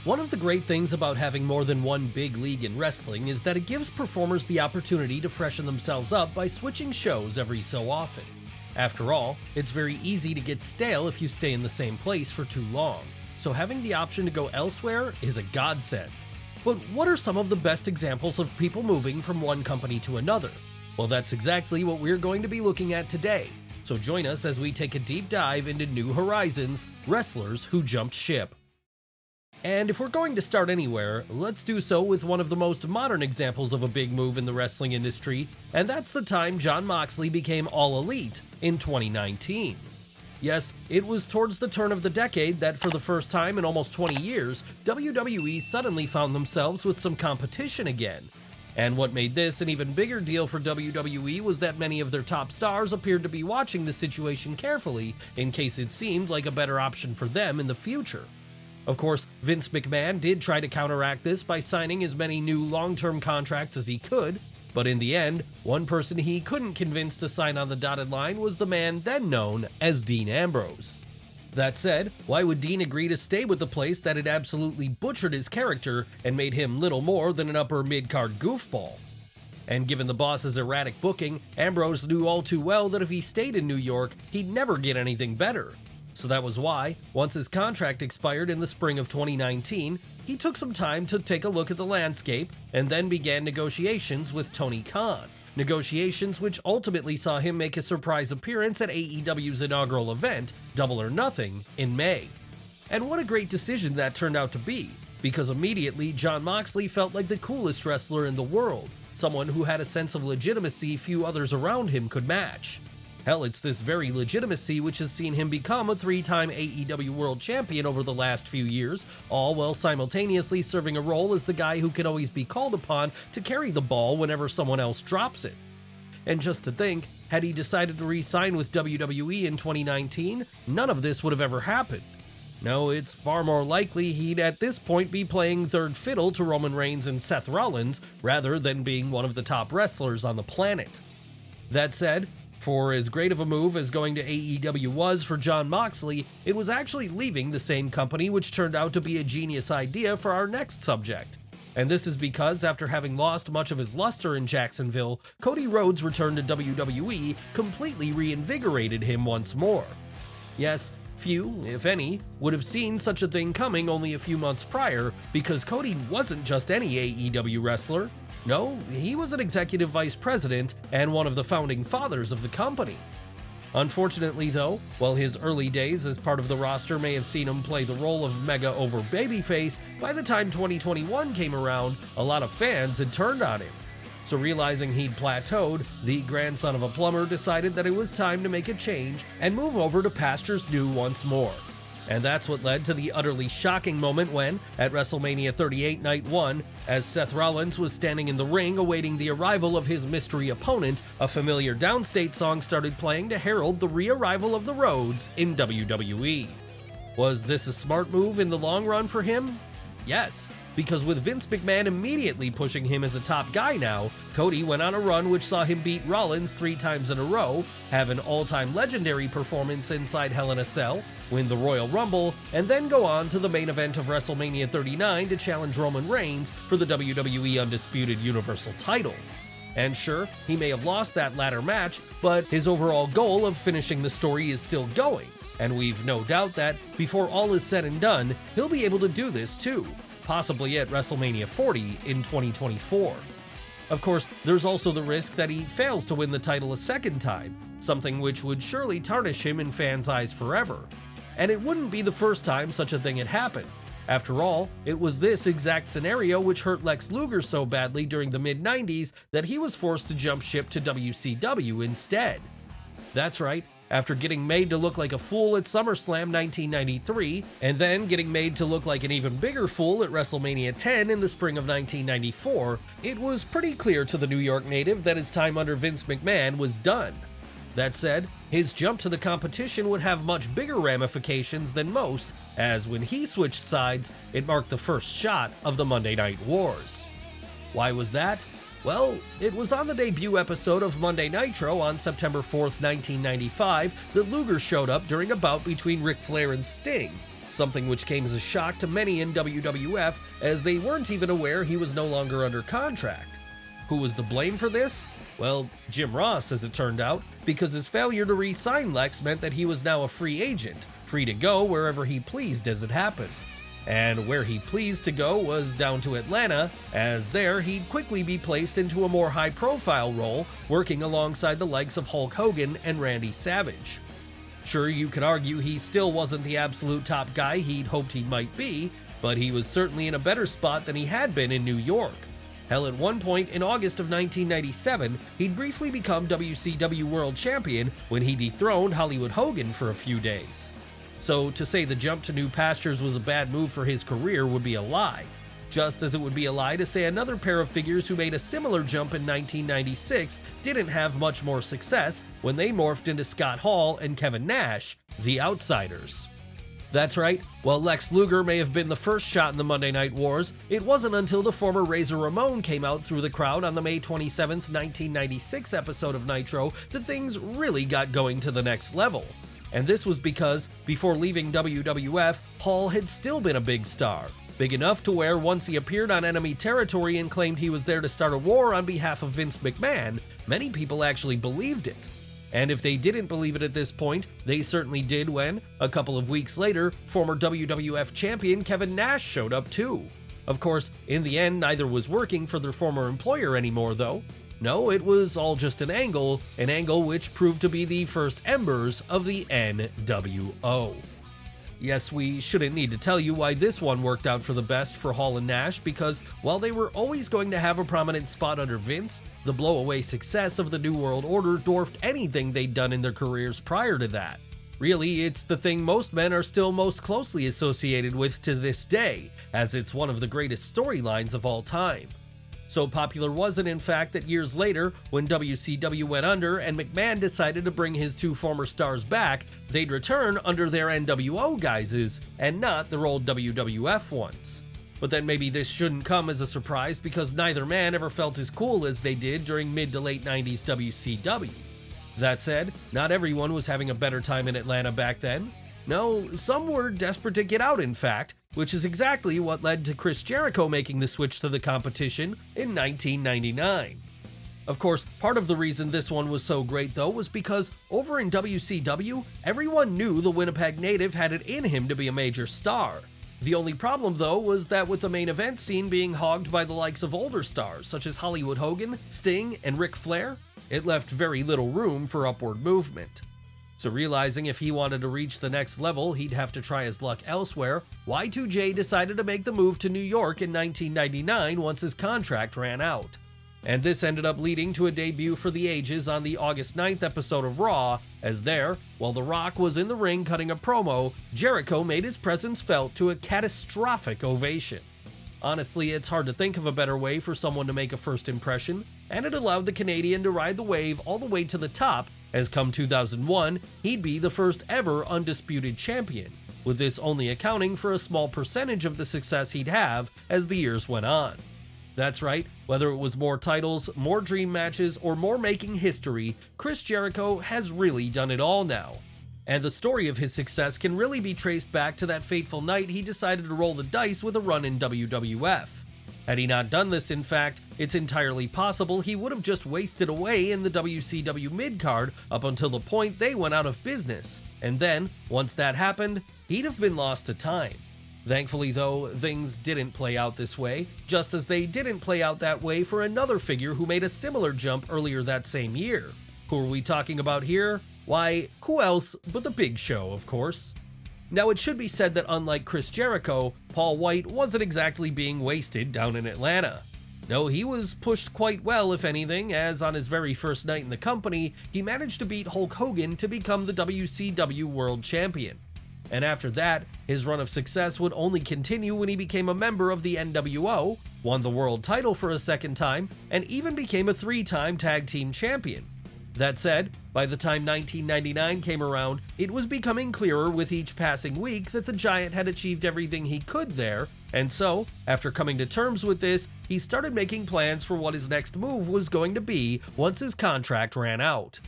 One of the great things about having more than one big league in wrestling is that it gives performers the opportunity to freshen themselves up by switching shows every so often. After all, it's very easy to get stale if you stay in the same place for too long, so having the option to go elsewhere is a godsend. But what are some of the best examples of people moving from one company to another? Well, that's exactly what we're going to be looking at today, so join us as we take a deep dive into New Horizons, wrestlers who jumped ship. And if we're going to start anywhere, let's do so with one of the most modern examples of a big move in the wrestling industry, and that's the time Jon Moxley became All Elite in 2019. Yes, it was towards the turn of the decade that for the first time in almost 20 years, WWE suddenly found themselves with some competition again. And what made this an even bigger deal for WWE was that many of their top stars appeared to be watching the situation carefully in case it seemed like a better option for them in the future. Of course, Vince McMahon did try to counteract this by signing as many new long-term contracts as he could, but in the end, one person he couldn't convince to sign on the dotted line was the man then known as Dean Ambrose. That said, why would Dean agree to stay with the place that had absolutely butchered his character and made him little more than an upper mid-card goofball? And given the boss's erratic booking, Ambrose knew all too well that if he stayed in New York, he'd never get anything better. So that was why, once his contract expired in the spring of 2019, he took some time to take a look at the landscape and then began negotiations with Tony Khan. Negotiations which ultimately saw him make a surprise appearance at AEW's inaugural event, Double or Nothing, in May. And what a great decision that turned out to be, because immediately Jon Moxley felt like the coolest wrestler in the world, someone who had a sense of legitimacy few others around him could match. Hell, it's this very legitimacy which has seen him become a 3-time AEW World Champion over the last few years, all while simultaneously serving a role as the guy who can always be called upon to carry the ball whenever someone else drops it. And just to think, had he decided to re-sign with WWE in 2019, none of this would have ever happened. No, it's far more likely he'd at this point be playing third fiddle to Roman Reigns and Seth Rollins, rather than being one of the top wrestlers on the planet. That said, for as great of a move as going to AEW was for Jon Moxley, it was actually leaving the same company which turned out to be a genius idea for our next subject. And this is because after having lost much of his luster in Jacksonville, Cody Rhodes' return to WWE completely reinvigorated him once more. Yes, few, if any, would have seen such a thing coming only a few months prior, because Cody wasn't just any AEW wrestler. No, he was an executive vice president and one of the founding fathers of the company. Unfortunately though, while his early days as part of the roster may have seen him play the role of mega over babyface, by the time 2021 came around, a lot of fans had turned on him. So realizing he'd plateaued, the grandson of a plumber decided that it was time to make a change and move over to pastures new once more. And that's what led to the utterly shocking moment when, at WrestleMania 38 Night 1, as Seth Rollins was standing in the ring awaiting the arrival of his mystery opponent, a familiar Downstate song started playing to herald the re-arrival of the Rhodes in WWE. Was this a smart move in the long run for him? Yes, because with Vince McMahon immediately pushing him as a top guy now, Cody went on a run which saw him beat Rollins 3 times in a row, have an all-time legendary performance inside Hell in a Cell, win the Royal Rumble, and then go on to the main event of WrestleMania 39 to challenge Roman Reigns for the WWE Undisputed Universal title. And sure, he may have lost that latter match, but his overall goal of finishing the story is still going, and we've no doubt that, before all is said and done, he'll be able to do this too, possibly at WrestleMania 40 in 2024. Of course, there's also the risk that he fails to win the title a second time, something which would surely tarnish him in fans' eyes forever. And it wouldn't be the first time such a thing had happened. After all, it was this exact scenario which hurt Lex Luger so badly during the mid-90s that he was forced to jump ship to WCW instead. That's right, after getting made to look like a fool at SummerSlam 1993, and then getting made to look like an even bigger fool at WrestleMania 10 in the spring of 1994, it was pretty clear to the New York native that his time under Vince McMahon was done. That said, his jump to the competition would have much bigger ramifications than most, as when he switched sides, it marked the first shot of the Monday Night Wars. Why was that? Well, it was on the debut episode of Monday Nitro on September 4th, 1995 that Luger showed up during a bout between Ric Flair and Sting, something which came as a shock to many in WWF as they weren't even aware he was no longer under contract. Who was to blame for this? Well, Jim Ross, as it turned out, because his failure to re-sign Lex meant that he was now a free agent, free to go wherever he pleased as it happened. And where he pleased to go was down to Atlanta, as there he'd quickly be placed into a more high-profile role, working alongside the likes of Hulk Hogan and Randy Savage. Sure, you could argue he still wasn't the absolute top guy he'd hoped he might be, but he was certainly in a better spot than he had been in New York. Hell, at one point in August of 1997, he'd briefly become WCW World Champion when he dethroned Hollywood Hogan for a few days. So to say the jump to new pastures was a bad move for his career would be a lie, just as it would be a lie to say another pair of figures who made a similar jump in 1996 didn't have much more success when they morphed into Scott Hall and Kevin Nash, the Outsiders. That's right, while Lex Luger may have been the first shot in the Monday Night Wars, it wasn't until the former Razor Ramon came out through the crowd on the May 27, 1996 episode of Nitro that things really got going to the next level. And this was because, before leaving WWF, Hall had still been a big star. Big enough to where once he appeared on enemy territory and claimed he was there to start a war on behalf of Vince McMahon, many people actually believed it. And if they didn't believe it at this point, they certainly did when, a couple of weeks later, former WWF champion Kevin Nash showed up too. Of course, in the end, neither was working for their former employer anymore though. No, it was all just an angle which proved to be the first embers of the NWO. Yes, we shouldn't need to tell you why this one worked out for the best for Hall and Nash, because while they were always going to have a prominent spot under Vince, the blowaway success of the New World Order dwarfed anything they'd done in their careers prior to that. Really, it's the thing most men are still most closely associated with to this day, as it's one of the greatest storylines of all time. So popular was it, in fact, that years later, when WCW went under and McMahon decided to bring his two former stars back, they'd return under their NWO guises, and not their old WWF ones. But then maybe this shouldn't come as a surprise because neither man ever felt as cool as they did during mid to late 90s WCW. That said, not everyone was having a better time in Atlanta back then. No, some were desperate to get out, in fact, which is exactly what led to Chris Jericho making the switch to the competition in 1999. Of course, part of the reason this one was so great though was because over in WCW, everyone knew the Winnipeg native had it in him to be a major star. The only problem though was that with the main event scene being hogged by the likes of older stars such as Hollywood Hogan, Sting, and Ric Flair, it left very little room for upward movement. So realizing if he wanted to reach the next level, he'd have to try his luck elsewhere, Y2J decided to make the move to New York in 1999 once his contract ran out. And this ended up leading to a debut for the ages on the August 9th episode of Raw, as there, while The Rock was in the ring cutting a promo, Jericho made his presence felt to a catastrophic ovation. Honestly, it's hard to think of a better way for someone to make a first impression, and it allowed the Canadian to ride the wave all the way to the top, as come 2001, he'd be the first ever undisputed champion, with this only accounting for a small percentage of the success he'd have as the years went on. That's right, whether it was more titles, more dream matches, or more making history, Chris Jericho has really done it all now. And the story of his success can really be traced back to that fateful night he decided to roll the dice with a run in WWF. Had he not done this, in fact, it's entirely possible he would have just wasted away in the WCW mid-card up until the point they went out of business, and then, once that happened, he'd have been lost to time. Thankfully though, things didn't play out this way, just as they didn't play out that way for another figure who made a similar jump earlier that same year. Who are we talking about here? Why, who else but the Big Show, of course. Now it should be said that unlike Chris Jericho, Paul White wasn't exactly being wasted down in Atlanta. No, he was pushed quite well if anything, as on his very first night in the company, he managed to beat Hulk Hogan to become the WCW World Champion. And after that, his run of success would only continue when he became a member of the NWO, won the world title for a second time, and even became a 3-time tag team champion. That said, by the time 1999 came around, it was becoming clearer with each passing week that the Giant had achieved everything he could there, and so, after coming to terms with this, he started making plans for what his next move was going to be once his contract ran out.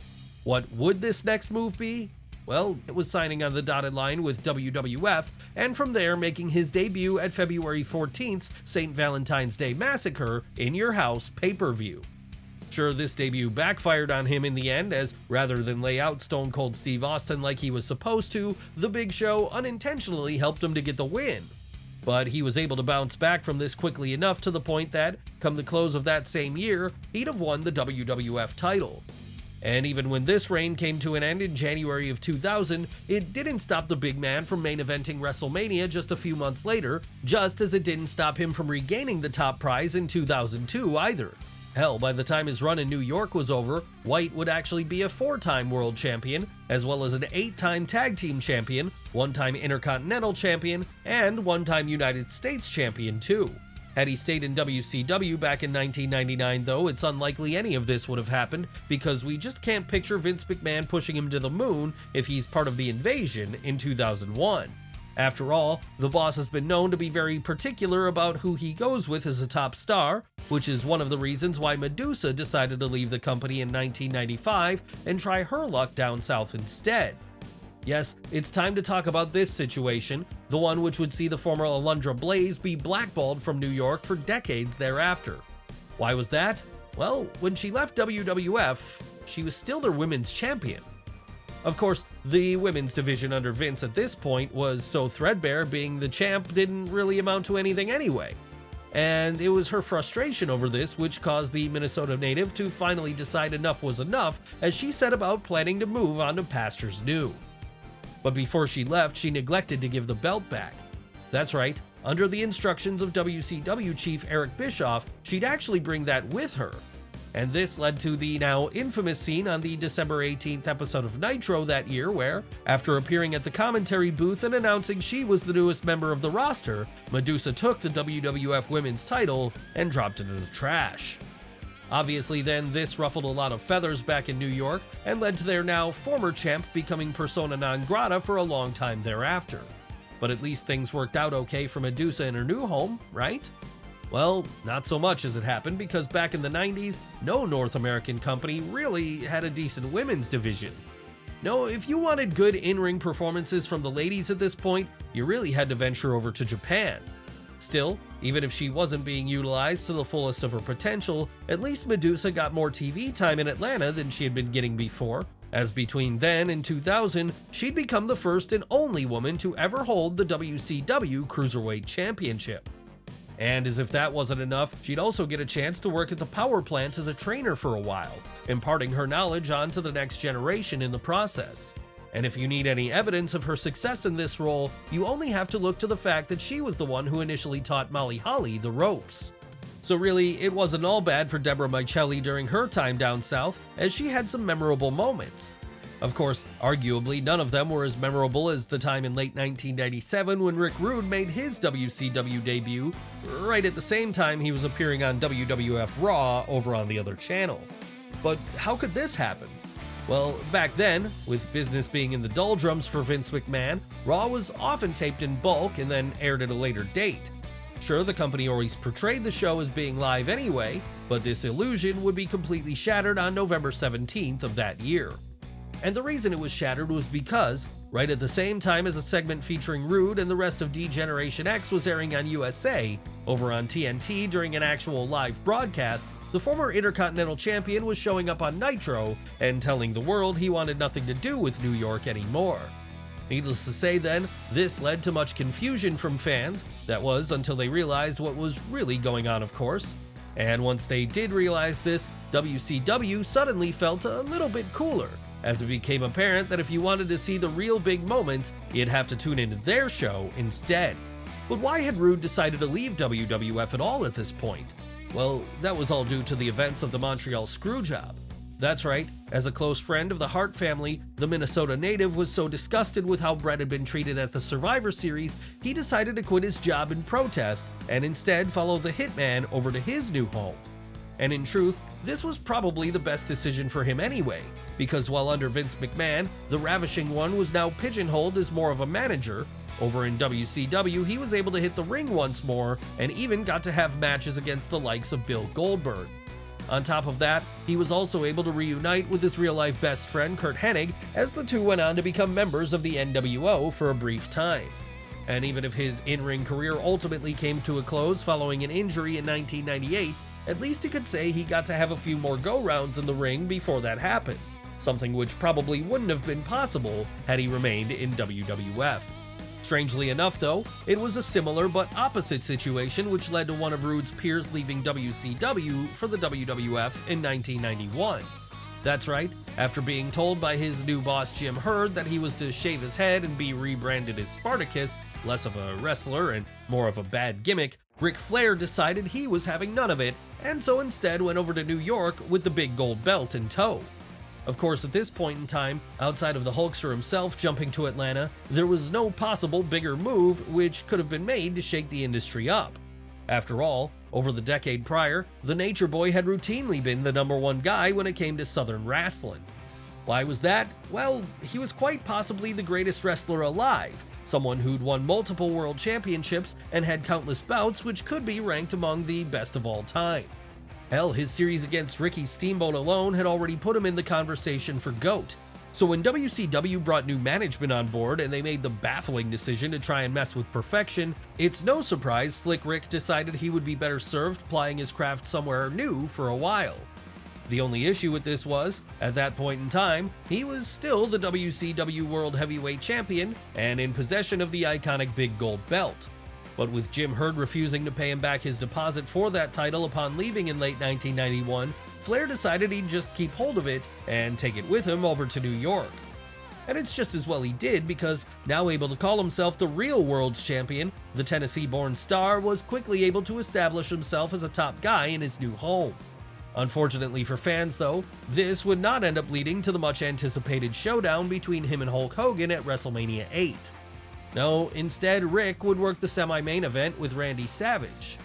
What would this next move be? Well, it was signing on the dotted line with WWF, and from there making his debut at February 14th's St. Valentine's Day Massacre in Your House pay-per-view. Sure, this debut backfired on him in the end, as rather than lay out Stone Cold Steve Austin like he was supposed to, the Big Show unintentionally helped him to get the win. But he was able to bounce back from this quickly enough to the point that, come the close of that same year, he'd have won the WWF title. And even when this reign came to an end in January of 2000, it didn't stop the big man from main eventing WrestleMania just a few months later, just as it didn't stop him from regaining the top prize in 2002 either. Hell, by the time his run in New York was over, White would actually be a 4-time world champion, as well as an 8-time tag team champion, 1-time intercontinental champion, and 1-time United States champion too. Had he stayed in WCW back in 1999 though, it's unlikely any of this would have happened, because we just can't picture Vince McMahon pushing him to the moon if he's part of the Invasion in 2001. After all, the boss has been known to be very particular about who he goes with as a top star, which is one of the reasons why Medusa decided to leave the company in 1995 and try her luck down south instead. Yes, it's time to talk about this situation, the one which would see the former Alundra Blaze be blackballed from New York for decades thereafter. Why was that? Well, when she left WWF, she was still their women's champion. Of course, the women's division under Vince at this point was so threadbare, being the champ didn't really amount to anything anyway. And it was her frustration over this which caused the Minnesota native to finally decide enough was enough, as she set about planning to move on to pastures new. But before she left, she neglected to give the belt back. That's right, under the instructions of WCW chief Eric Bischoff, she'd actually bring that with her. And this led to the now infamous scene on the December 18th episode of Nitro that year where, after appearing at the commentary booth and announcing she was the newest member of the roster, Medusa took the WWF Women's title and dropped it in the trash. Obviously then, this ruffled a lot of feathers back in New York and led to their now former champ becoming persona non grata for a long time thereafter. But at least things worked out okay for Medusa in her new home, right? Well, not so much as it happened, because back in the 90s, no North American company really had a decent women's division. No, if you wanted good in-ring performances from the ladies at this point, you really had to venture over to Japan. Still, even if she wasn't being utilized to the fullest of her potential, at least Medusa got more TV time in Atlanta than she had been getting before, as between then and 2000, she'd become the first and only woman to ever hold the WCW Cruiserweight Championship. And as if that wasn't enough, she'd also get a chance to work at the power plants as a trainer for a while, imparting her knowledge on to the next generation in the process. And if you need any evidence of her success in this role, you only have to look to the fact that she was the one who initially taught Molly Holly the ropes. So really, it wasn't all bad for Deborah Michelli during her time down south, as she had some memorable moments. Of course, arguably none of them were as memorable as the time in late 1997 when Rick Rude made his WCW debut, right at the same time he was appearing on WWF Raw over on the other channel. But how could this happen? Well, back then, with business being in the doldrums for Vince McMahon, Raw was often taped in bulk and then aired at a later date. Sure, the company always portrayed the show as being live anyway, but this illusion would be completely shattered on November 17th of that year. And the reason it was shattered was because, right at the same time as a segment featuring Rude and the rest of D-Generation X was airing on USA, over on TNT during an actual live broadcast, the former Intercontinental Champion was showing up on Nitro and telling the world he wanted nothing to do with New York anymore. Needless to say then, this led to much confusion from fans, that was until they realized what was really going on, of course. And once they did realize this, WCW suddenly felt a little bit cooler, as it became apparent that if you wanted to see the real big moments, you'd have to tune into their show instead. But why had Rude decided to leave WWF at all at this point? Well, that was all due to the events of the Montreal Screwjob. That's right, as a close friend of the Hart family, the Minnesota native was so disgusted with how Bret had been treated at the Survivor Series, he decided to quit his job in protest and instead follow the Hitman over to his new home. And in truth, this was probably the best decision for him anyway, because while under Vince McMahon, the Ravishing One was now pigeonholed as more of a manager, over in WCW he was able to hit the ring once more and even got to have matches against the likes of Bill Goldberg. On top of that, he was also able to reunite with his real-life best friend Curt Hennig, as the two went on to become members of the NWO for a brief time. And even if his in-ring career ultimately came to a close following an injury in 1998, at least you could say he got to have a few more go-rounds in the ring before that happened, something which probably wouldn't have been possible had he remained in WWF. Strangely enough though, it was a similar but opposite situation which led to one of Rude's peers leaving WCW for the WWF in 1991. That's right, after being told by his new boss Jim Herd that he was to shave his head and be rebranded as Spartacus, less of a wrestler and more of a bad gimmick, Ric Flair decided he was having none of it, and so instead went over to New York with the big gold belt in tow. Of course, at this point in time, outside of the Hulkster himself jumping to Atlanta, there was no possible bigger move which could have been made to shake the industry up. After all, over the decade prior, the Nature Boy had routinely been the #1 guy when it came to Southern wrestling. Why was that? Well, he was quite possibly the greatest wrestler alive, someone who'd won multiple world championships and had countless bouts which could be ranked among the best of all time. Hell, his series against Ricky Steamboat alone had already put him in the conversation for GOAT. So when WCW brought new management on board and they made the baffling decision to try and mess with perfection, it's no surprise Slick Rick decided he would be better served plying his craft somewhere new for a while. The only issue with this was, at that point in time, he was still the WCW World Heavyweight Champion and in possession of the iconic big gold belt. But with Jim Herd refusing to pay him back his deposit for that title upon leaving in late 1991, Flair decided he'd just keep hold of it and take it with him over to New York. And it's just as well he did, because now able to call himself the real world's champion, the Tennessee-born star was quickly able to establish himself as a top guy in his new home. Unfortunately for fans though, this would not end up leading to the much anticipated showdown between him and Hulk Hogan at WrestleMania 8. No, instead Rick would work the semi-main event with Randy Savage.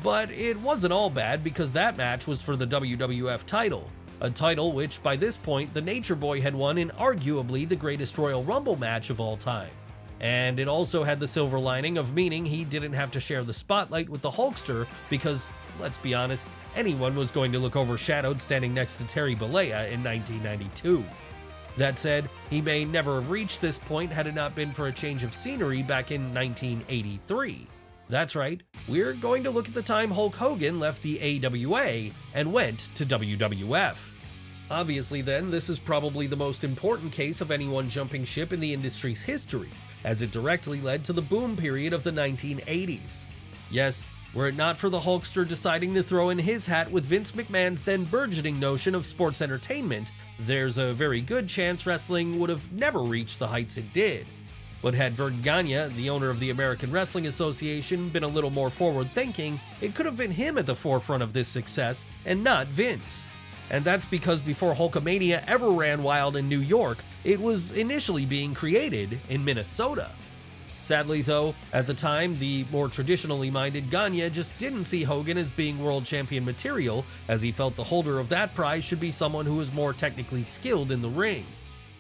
But it wasn't all bad, because that match was for the WWF title, a title which by this point the Nature Boy had won in arguably the greatest Royal Rumble match of all time. And it also had the silver lining of meaning he didn't have to share the spotlight with the Hulkster, because, let's be honest, anyone was going to look overshadowed standing next to Terry Bollea in 1992. That said, he may never have reached this point had it not been for a change of scenery back in 1983. That's right, we're going to look at the time Hulk Hogan left the AWA and went to WWF. Obviously then, this is probably the most important case of anyone jumping ship in the industry's history, as it directly led to the boom period of the 1980s. Yes, were it not for the Hulkster deciding to throw in his hat with Vince McMahon's then burgeoning notion of sports entertainment, there's a very good chance wrestling would have never reached the heights it did. But had Verne Gagne, the owner of the American Wrestling Association, been a little more forward-thinking, it could have been him at the forefront of this success, and not Vince. And that's because before Hulkamania ever ran wild in New York, it was initially being created in Minnesota. Sadly though, at the time, the more traditionally minded Gagne just didn't see Hogan as being world champion material, as he felt the holder of that prize should be someone who was more technically skilled in the ring.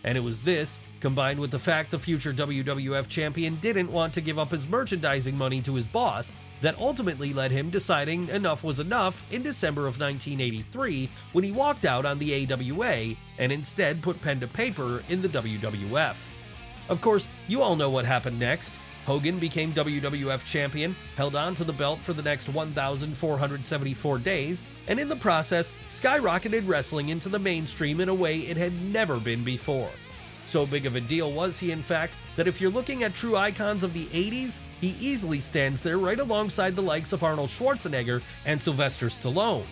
And it was this, combined with the fact the future WWF champion didn't want to give up his merchandising money to his boss, that ultimately led him deciding enough was enough in December of 1983 when he walked out on the AWA and instead put pen to paper in the WWF. Of course, you all know what happened next. Hogan became WWF champion, held on to the belt for the next 1,474 days, and in the process, skyrocketed wrestling into the mainstream in a way it had never been before. So big of a deal was he, in fact, that if you're looking at true icons of the 80s, he easily stands there right alongside the likes of Arnold Schwarzenegger and Sylvester Stallone.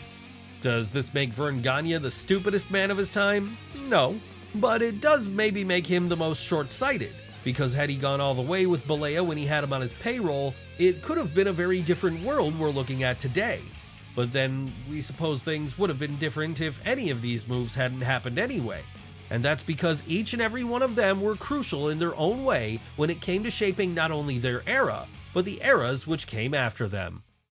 Does this make Verne Gagne the stupidest man of his time? No. But it does maybe make him the most short-sighted, because had he gone all the way with Bollea when he had him on his payroll, it could have been a very different world we're looking at today. But then, we suppose things would have been different if any of these moves hadn't happened anyway. And that's because each and every one of them were crucial in their own way when it came to shaping not only their era, but the eras which came after them.